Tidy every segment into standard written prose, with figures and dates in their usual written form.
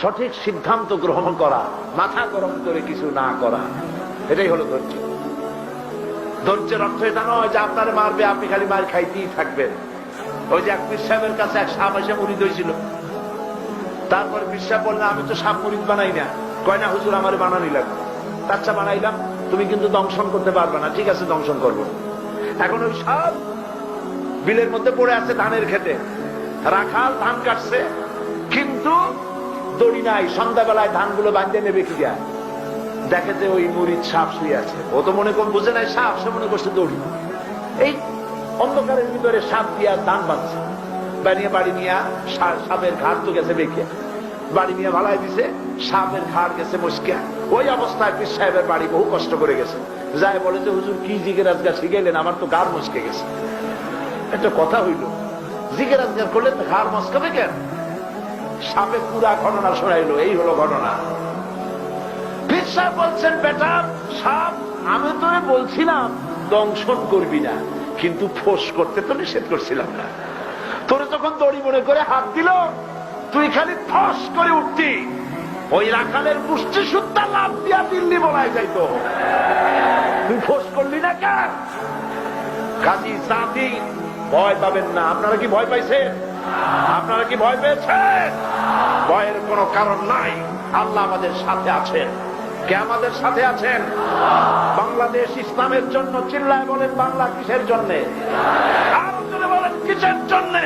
সঠিক সিদ্ধান্ত গ্রহণ করা, মাথা গরম করে কিছু না করা, এটাই হলো ধৈর্য। ধৈর্যের অর্থ এটা নয় যে আপনার মারবে, আপনি খালি মার খাইতেই থাকবেন। ওই যে এক পীর সাহেবের কাছে এক সাপ এসে মুরিদ হয়েছিল, তারপরে পীর সাহেব বললেন আমি তো সাপ মুরিদ বানাই না। কয় না হুজুর আমার বানানি লাগবে। আচ্ছা বানাইলাম, তুমি কিন্তু দংশন করতে পারবে না। ঠিক আছে দংশন করবো। এখন ওই সাপ বিলের মধ্যে পড়ে আছে ধানের খেতে, রাখাল ধান কাটছে কিন্তু দড়ি নাই, সন্ধ্যাবেলায় ধানগুলো বাঁধতে নেবে কি যায়, দেখে যে ওই মুরিদ সাপ শুয়ে আছে। ও তো মনে কর বুঝে নাই সাপ, সে মনে করছে দড়ি। এই অন্ধকারের ভিতরে সাপ দিয়া ধান বাঁধছে, বানিয়ে বাড়ি নিয়ে সাপের ঘাট তো গেছে বেঁকে, বাড়ি নিয়ে ভালাই দিছে, সাপের ঘাট গেছে মস্কিয়া। ওই অবস্থায় পীর সাহেবের বাড়ি বহু কষ্ট করে গেছে, যাই বলে যে হুজুর কি জিগের আজগার শিখাইলেন, আমার তো গার মস্কে গেছে। একটা কথা হইল, জিগের আজগার করলে তো ঘাড় মস্কাবে কেন? সাপে পুরা ঘটনা শোনাইলো, এই হলো ঘটনা। পীর সাহেব বলছেন বেটা সাপ, আমি তোরে বলছিলাম দংশন করবি না, কিন্তু ফোঁস করতে তো নিষেধ করছিলাম না। তোরে যখন দড়ি মনে করে হাত দিল, তুই খালি ফস করে উঠতি, ওই রাখালের মুষ্টি সুদ্ধা লাভ দিয়া দিল্লি বলাই যাইতো। তুই ফোঁস করলি না কেন? কাজী জাতি ভয় পাবেন না। আপনারা কি ভয় পাইছেন? আপনারা কি ভয় পেয়েছেন? ভয়ের কোনো কারণ নাই। আল্লাহ আমাদের সাথে আছেন। কে আমাদের সাথে আছেন? বাংলাদেশ ইসলামের জন্য চিল্লায় বলেন, বাংলা কিসের জন্যে? আরো জোরে বলেন কিসের জন্যে?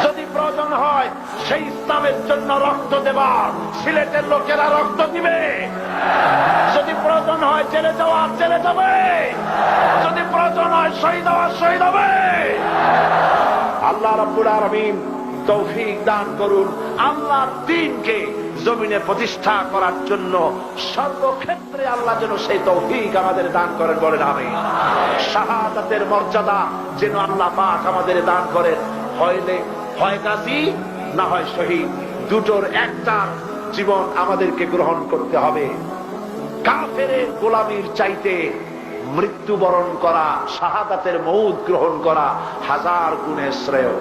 যদি প্রয়োজন হয় সেই ইসলামের জন্য রক্ত দেবার, সিলেটের লোকেরা রক্ত দিবে। যদি প্রয়োজন হয় জেলে যাওয়া জেলে যাবে, যদি প্রয়োজন হয় শহীদ হওয়া শহীদ হবে। আল্লাহ রাব্বুল আলামিন তৌফিক দান করুন আল্লাহর দ্বীনকে জমিনে প্রতিষ্ঠা করার জন্য। সর্বক্ষেত্রে আল্লাহ যেন সেই তৌফিক আমাদের দান করেন, বলেন আমিন। শাহাদাতের মর্যাদা যেন আল্লাহ পাক আমাদের দান করেন। হয় গাজী না হয় শহীদ, দুটোর একটা জীবন আমাদেরকে গ্রহণ করতে হবে। কাফেরের গোলামির চাইতে মৃত্যুবরণ করা, শাহাদাতের মউত গ্রহণ করা হাজার গুণে শ্রেয়।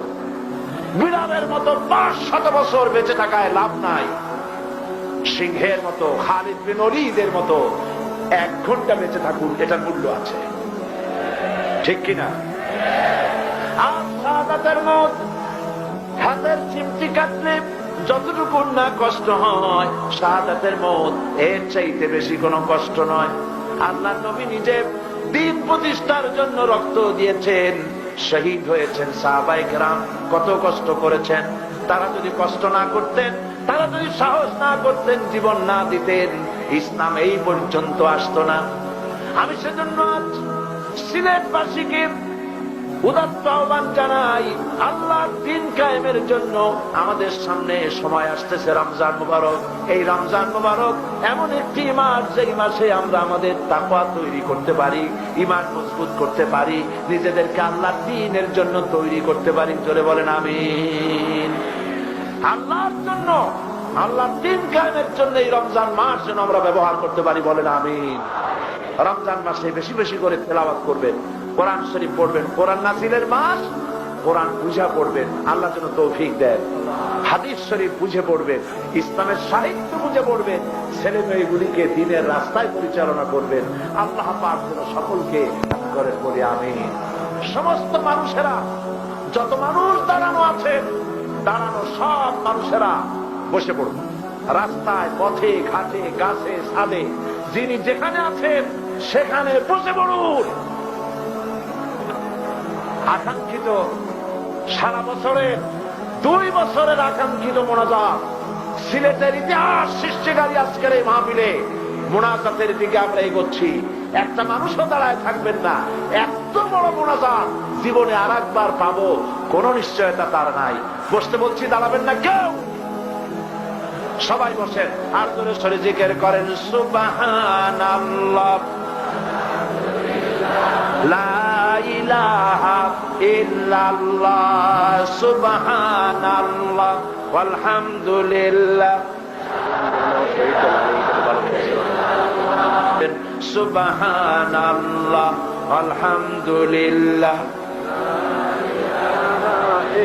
বিড়ালের মতো 500 বছর বেঁচে থাকায় লাভ নাই, সিংহের মতো খালিদ বিন ওলীদের মতো 1 ঘন্টা বেঁচে থাকুন, এটার মূল্য আছে। ঠিক কিনা? আর শাহাদাতের মউত হাতের চিমটি কাটলে যতটুকু না কষ্ট হয়, শাহাদাতের মউত এর চাইতে বেশি কোনো কষ্ট নয়। আল্লাহ নবী নিজে দ্বীন প্রতিষ্ঠার জন্য রক্ত দিয়েছেন, শহীদ হয়েছেন। সাহাবায়ে কেরাম কত কষ্ট করেছেন। তারা যদি কষ্ট না করতেন, তারা যদি সাহস না করতেন, জীবন না দিতেন, ইসলাম এই পর্যন্ত আসতো না। আমি সেজন্য আজ সিলেটবাসীকে উদাত্ত আহ্বান জানাই, আল্লাহর দ্বীন কায়েমের জন্য আমাদের সামনে সময় আসতেছে রমজান মুবারক। এই রমজান মুবারক এমন একটি মাস, যেই মাসে আমরা আমাদের তাকওয়া তৈরি করতে পারি, ঈমান মজবুত করতে পারি, নিজেদেরকে আল্লাহর দ্বীনের জন্য তৈরি করতে পারি। জোরে বলেন আমিন। আল্লাহর জন্য, আল্লাহর দ্বীন কায়েমের জন্য এই রমজান মাস যেন আমরা ব্যবহার করতে পারি, বলেন আমিন। রমজান মাসে বেশি বেশি করে তেলাওয়াত করবেন, কোরআন শরীফ পড়বেন। কোরআন নাজিলের মাস, কোরআন বুঝা পড়বেন, আল্লাহ যেন তৌফিক দেন। হাদিস শরীফ বুঝে পড়বেন, ইসলামের সাহিত্য বুঝে পড়বেন, ছেলে মেয়েগুলিকে দ্বীনের রাস্তায় পরিচালনা করবেন। আল্লাহ পাক যেন সকলকে করে বলি আমিন। সমস্ত মানুষেরা, যত মানুষ দাঁড়ানো আছেন, দাঁড়ানো সব মানুষেরা বসে পড়ুন। রাস্তায়, পথে, ঘাটে, গাছে, ছাদে, যিনি যেখানে আছেন সেখানে বসে পড়ুন। আকাঙ্ক্ষিত সারা বছরের 2 বছরের আকাঙ্ক্ষিত মোনাজাত, সিলেটের ইতিহাস সৃষ্টিকারী আজকের এই মাহফিলে মোনাজাতের দিকে আমরা এগোচ্ছি। একটা মানুষও দাঁড়ায় থাকবেন না। এত বড় মোনাজাত জীবনে আর একবার পাবো কোন নিশ্চয়তা তার নাই। বসতে বলছি, দাঁড়াবেন না কেউ। সবাই বসেন, আর জোরে সরে জিকির করেন সুবহানাল্লাহ, লা ইলাহা ইল্লাল্লাহ, সুবহানাল্লাহ, আলহামদুলিল্লাহ, সুবহানাল্লাহ, আলহামদুলিল্লাহ, লা ইলাহা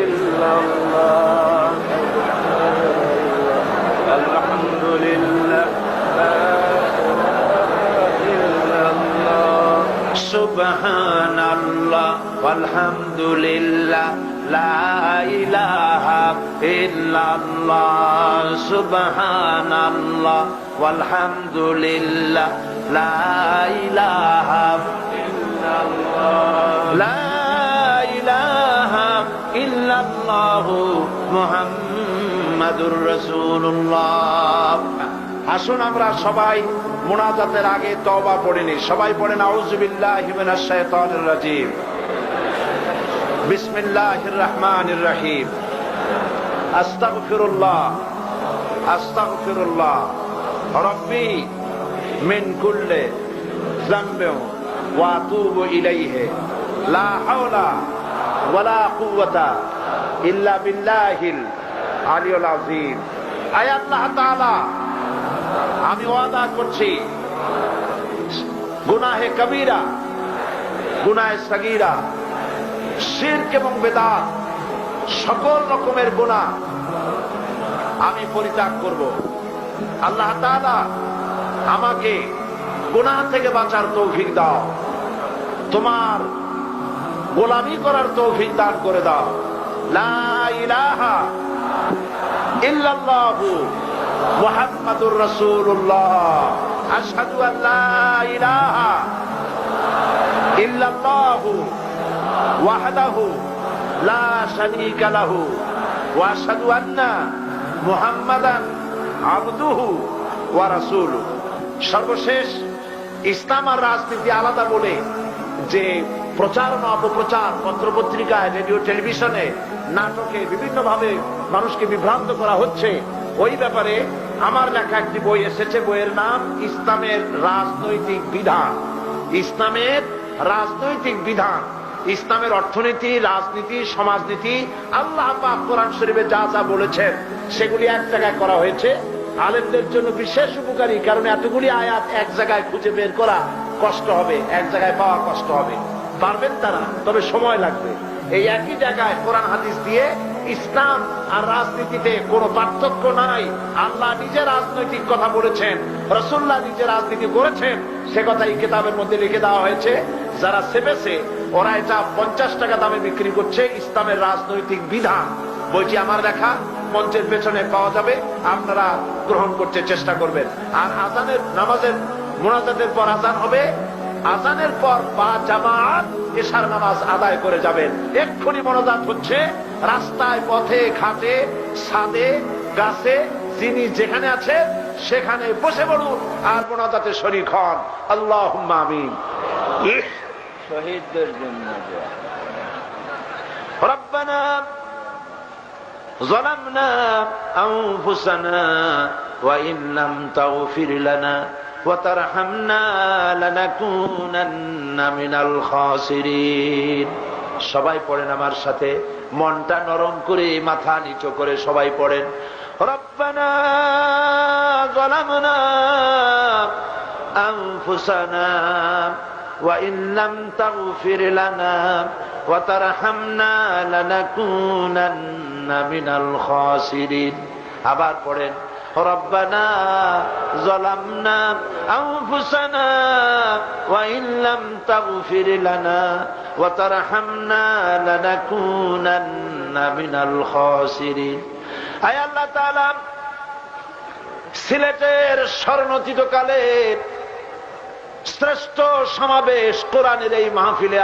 ইল্লাল্লাহ। সুবহানাল্লাহ ওয়ালহামদুলিল্লাহ লা ইলাহা ইল্লাল্লাহ সুবহানাল্লাহ ওয়ালহামদুলিল্লাহ লা ইলাহা ইল্লাল্লাহ লা ইলাহা ইল্লাল্লাহ মুহাম্মাদুর রাসূলুল্লাহ। আসুন আমরা সবাই মুনাজাতের আগে তওবা পড়িনি। সবাই পড়েন আউযু বিল্লাহি মিনাশ শাইতানির রাজীম, বিসমিল্লাহির রহমানির রহিম, আস্তাগফিরুল্লাহ আস্তাগফিরুল্লাহ রাব্বি মিন কুল্লি যামবিন ওয়া আতুবু ইলাইহি লা হাওলা ওয়ালা কুওয়াতা ইল্লা বিল্লাহিল আলিয়্যিল আযীম। আয় আল্লাহ তাআলা, আমি ওয়াদা করছি গুনাহে কবিরা, গুনাহে সগীরা, শিরক এবং বেদাত, সকল রকমের গুনাহ আমি পরিত্যাগ করব। আল্লাহ তাআলা আমাকে গুনাহ থেকে বাঁচার তৌফিক দাও, তোমার গোলামি করার তৌফিক দান করে দাও। লা ইলাহা ইল্লাল্লাহু মুহাম্মাদুর রাসূলুল্লাহ, আশহাদু আল লা ইলাহা ইল্লাল্লাহু ওয়াহদাহু লা শারীকা লাহু ওয়া আশহাদু আন্না মুহাম্মাদান আবদুহু ওয়া রাসূলুহু। সর্বশেষ, ইসলাম আর রাজনীতি আলাদা বলে যে প্রচারণা অপপ্রচার পত্রপত্রিকায়, রেডিও, টেলিভিশনে, নাটকে বিভিন্ন ভাবে মানুষকে বিভ্রান্ত করা হচ্ছে, ওই ব্যাপারে আমার লেখা একটি বই এসেছে। বইয়ের নাম ইসলামের রাজনৈতিক বিধান। ইসলামের রাজনৈতিক বিধান, ইসলামের অর্থনীতি, রাজনীতি, সমাজনীতি, আল্লাহ পাক কোরআন শরীফে যা যা বলেছেন সেগুলি এক জায়গায় করা হয়েছে। আলেমদের জন্য বিশেষ উপকারী, কারণ এতগুলি আয়াত এক জায়গায় খুঁজে বের করা কষ্ট হবে, এক জায়গায় পাওয়া কষ্ট হবে। পারবেন তারা, তবে সময় লাগবে। এই একই জায়গায় কোরআন হাদিস দিয়ে ইসলাম আর রাজনীতিতে কোনো পার্থক্য নাই। আল্লাহ নিজে রাজনৈতিক কথা বলেছেন, রাসূলুল্লাহ নিজে রাজনীতি করেছেন, সে কথা এই কিতাবের মধ্যে লিখে দেওয়া হয়েছে। যারা সেবেছে ওরা এটা 50 টাকা দামে বিক্রি করছে। ইসলামের রাজনৈতিক বিধান বইটি আমার লেখা, মঞ্চের পেছনে পাওয়া যাবে, আপনারা গ্রহণ করতে চেষ্টা করবেন। আর আজানের নামাজের মুনাজাতের পর আজান হবে, আজানের পর বা জামাত এশার নামাজ আদায় করে যাবেন। এক্ষুনি মোনাজাত হচ্ছে, রাস্তায়, পথে, ঘাটে, ছাদে, গাছে, যিনি যেখানে আছে সেখানে বসে পড়ুন আর মোনাজাতে শরীক হন। আল্লাহুম্মা আমিন। শহীদদের জন্য রব্বানা যালামনা আনফুসানা ওয়া ইন লাম তাগফির লানা ওয়া তারহামনা লানাকুনান্না মিনাল খাসিরিন। সবাই পড়েন আমার সাথে, মনটা নরম করে, মাথা নিচু করে সবাই পড়েন। রব্বানা যালামনা আনফুসানা ওয়া ইন লাম তাগফির লানা ওয়া তারহামনা লানাকুনান্না মিনাল খাসিরিন। আবার পড়েন, রব্বানা যালামনা আনফুসানা ওয়া ইন লাম তাগফির লানা ওয়া তারহামনা লানাকুনান্না মিনাল খাসিরিন। আয় আল্লাহ তাআলা, সিলেটের স্মরণোচিত কালের শ্রেষ্ঠ সমাবেশ কোরআনের এই মাহফিলে